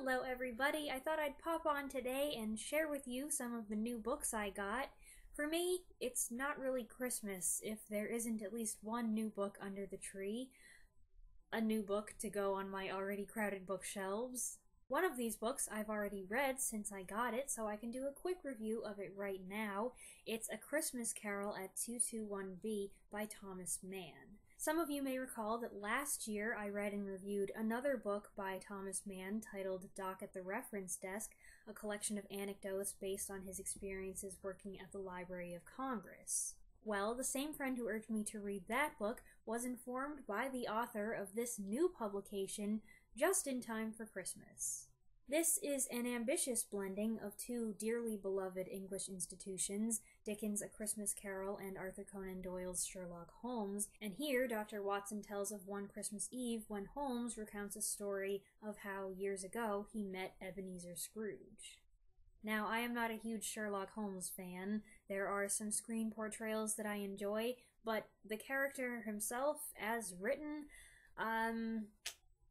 Hello everybody, I thought I'd pop on today and share with you some of the new books I got. For me, it's not really Christmas if there isn't at least one new book under the tree. A new book to go on my already crowded bookshelves. One of these books I've already read since I got it, so I can do a quick review of it right now. It's A Christmas Carol at 221B by Thomas Mann. Some of you may recall that last year I read and reviewed another book by Thomas Mann titled Doc at the Reference Desk, a collection of anecdotes based on his experiences working at the Library of Congress. Well, the same friend who urged me to read that book was informed by the author of this new publication just in time for Christmas. This is an ambitious blending of two dearly beloved English institutions, Dickens' A Christmas Carol and Arthur Conan Doyle's Sherlock Holmes, and here Dr. Watson tells of one Christmas Eve when Holmes recounts a story of how, years ago, he met Ebenezer Scrooge. Now, I am not a huge Sherlock Holmes fan. There are some screen portrayals that I enjoy, but the character himself, as written,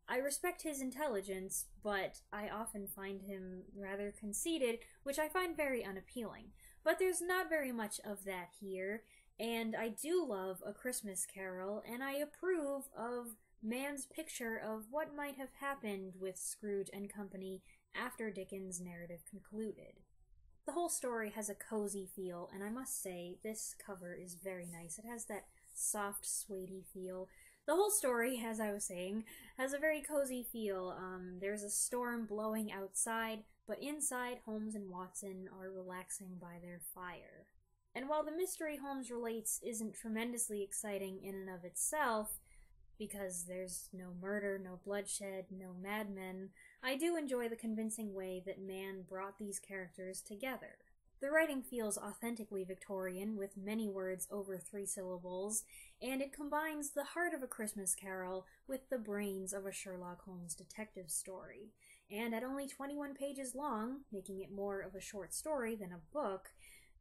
I respect his intelligence, but I often find him rather conceited, which I find very unappealing. But there's not very much of that here, and I do love A Christmas Carol, and I approve of Mann's picture of what might have happened with Scrooge and company after Dickens' narrative concluded. The whole story has a cozy feel, and I must say, this cover is very nice. It has that soft, suede-y feel. The whole story, as I was saying, has a very cozy feel. There's a storm blowing outside, but inside, Holmes and Watson are relaxing by their fire. And while the mystery Holmes relates isn't tremendously exciting in and of itself, because there's no murder, no bloodshed, no madmen, I do enjoy the convincing way that Mann brought these characters together. The writing feels authentically Victorian, with many words over 3 syllables, and it combines the heart of A Christmas Carol with the brains of a Sherlock Holmes detective story. And at only 21 pages long, making it more of a short story than a book,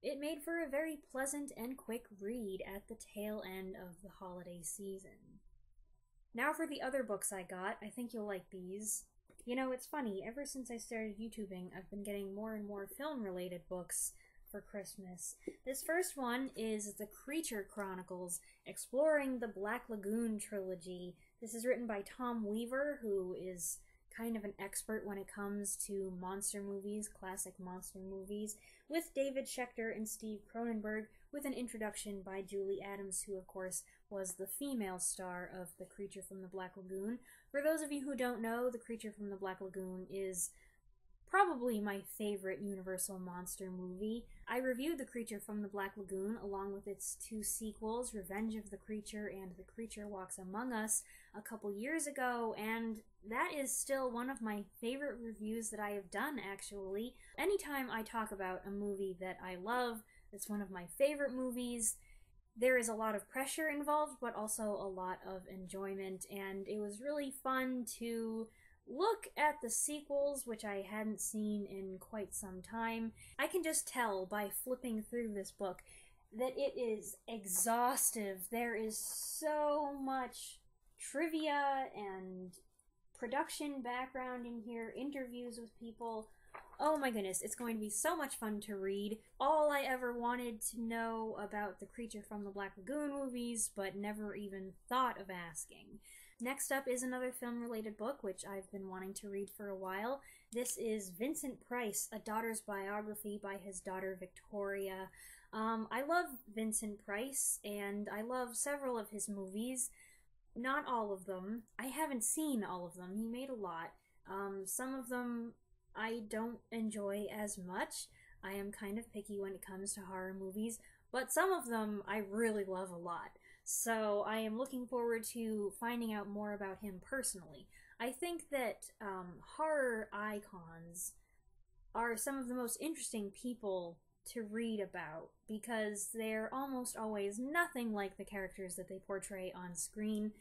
it made for a very pleasant and quick read at the tail end of the holiday season. Now for the other books I got. I think you'll like these. You know, it's funny, ever since I started YouTubing, I've been getting more and more film-related books for Christmas. This first one is The Creature Chronicles, exploring the Black Lagoon trilogy. This is written by Tom Weaver, who is kind of an expert when it comes to monster movies, classic monster movies, with David Schechter and Steve Cronenberg, with an introduction by Julie Adams, who of course was the female star of The Creature from the Black Lagoon. For those of you who don't know, The Creature from the Black Lagoon is probably my favorite Universal monster movie. I reviewed The Creature from the Black Lagoon along with its 2 sequels, Revenge of the Creature and The Creature Walks Among Us, a couple years ago, and that is still one of my favorite reviews that I have done, actually. Anytime I talk about a movie that I love, it's one of my favorite movies, there is a lot of pressure involved, but also a lot of enjoyment, and it was really fun to look at the sequels, which I hadn't seen in quite some time. I can just tell by flipping through this book that it is exhaustive. There is so much trivia and production background in here, interviews with people. Oh my goodness, it's going to be so much fun to read. All I ever wanted to know about the Creature from the Black Lagoon movies, but never even thought of asking. Next up is another film-related book, which I've been wanting to read for a while. This is Vincent Price, A Daughter's Biography by his daughter Victoria. I love Vincent Price, and I love several of his movies. Not all of them. I haven't seen all of them. He made a lot. Some of them I don't enjoy as much. I am kind of picky when it comes to horror movies, but some of them I really love a lot. So I am looking forward to finding out more about him personally. I think that horror icons are some of the most interesting people to read about because they're almost always nothing like the characters that they portray on screen.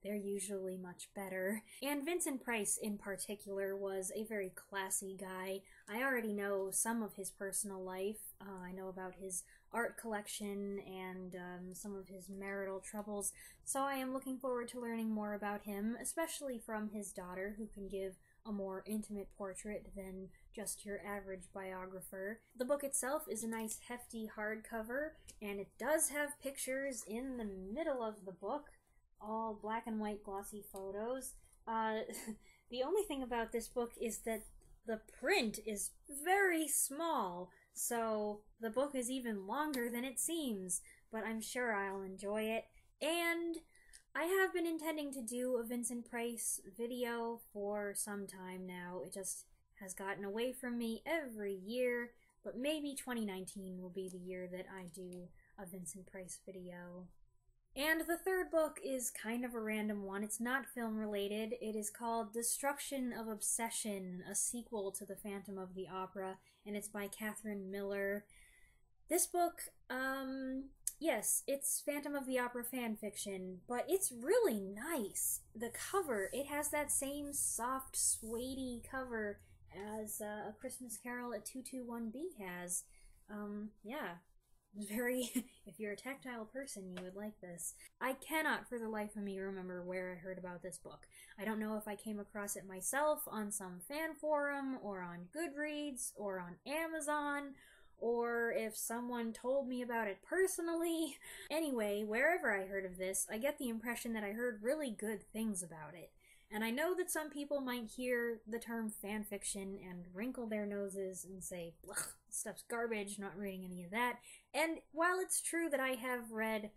They're usually much better. And Vincent Price in particular was a very classy guy. I already know some of his personal life. I know about his art collection and some of his marital troubles, so I am looking forward to learning more about him, especially from his daughter, who can give a more intimate portrait than just your average biographer. The book itself is a nice hefty hardcover, and it does have pictures in the middle of the book, all black and white glossy photos. The only thing about this book is that the print is very small, so the book is even longer than it seems, but I'm sure I'll enjoy it. And I have been intending to do a Vincent Price video for some time now. It just has gotten away from me every year, but maybe 2019 will be the year that I do a Vincent Price video. And the third book is kind of a random one. It's not film related. It is called Destruction of Obsession, a sequel to The Phantom of the Opera, and it's by Catherine Miller. This book, yes, it's Phantom of the Opera fan fiction, but it's really nice. The cover, it has that same soft, suede-y cover as A Christmas Carol at 221B has. Yeah. Very, if you're a tactile person, you would like this. I cannot for the life of me remember where I heard about this book. I don't know if I came across it myself on some fan forum, or on Goodreads, or on Amazon, or if someone told me about it personally. Anyway, wherever I heard of this, I get the impression that I heard really good things about it. And I know that some people might hear the term fanfiction and wrinkle their noses and say, ugh, this stuff's garbage, not reading any of that. And while it's true that I have read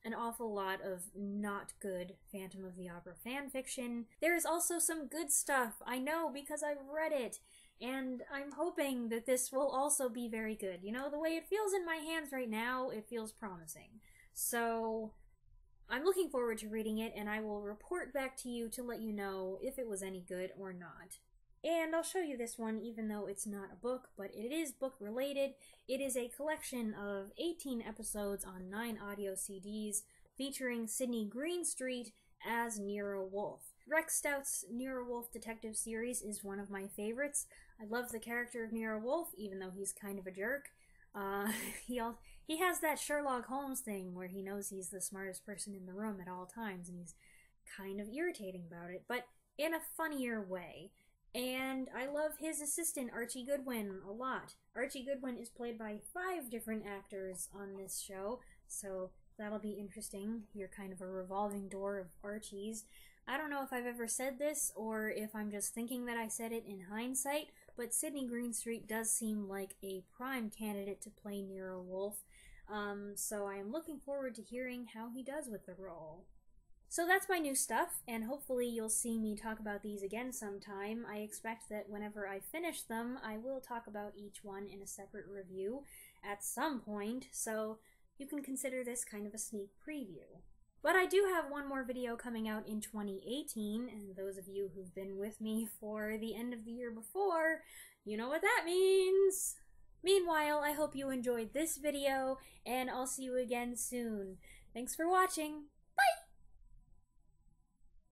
an awful lot of not good Phantom of the Opera fanfiction, there is also some good stuff, I know, because I've read it. And I'm hoping that this will also be very good. You know, the way it feels in my hands right now, it feels promising. So I'm looking forward to reading it, and I will report back to you to let you know if it was any good or not. And I'll show you this one, even though it's not a book, but it is book related. It is a collection of 18 episodes on 9 audio CDs featuring Sydney Greenstreet as Nero Wolfe. Rex Stout's Nero Wolfe detective series is one of my favorites. I love the character of Nero Wolfe, even though he's kind of a jerk. He has that Sherlock Holmes thing where he knows he's the smartest person in the room at all times, and he's kind of irritating about it, but in a funnier way. And I love his assistant, Archie Goodwin, a lot. Archie Goodwin is played by 5 different actors on this show, so that'll be interesting. You're kind of a revolving door of Archies. I don't know if I've ever said this, or if I'm just thinking that I said it in hindsight, but Sydney Greenstreet does seem like a prime candidate to play Nero Wolfe, so I am looking forward to hearing how he does with the role. So that's my new stuff, and hopefully you'll see me talk about these again sometime. I expect that whenever I finish them, I will talk about each one in a separate review at some point, so you can consider this kind of a sneak preview. But I do have one more video coming out in 2018, and those of you who've been with me for the end of the year before, you know what that means! Meanwhile, I hope you enjoyed this video, and I'll see you again soon. Thanks for watching!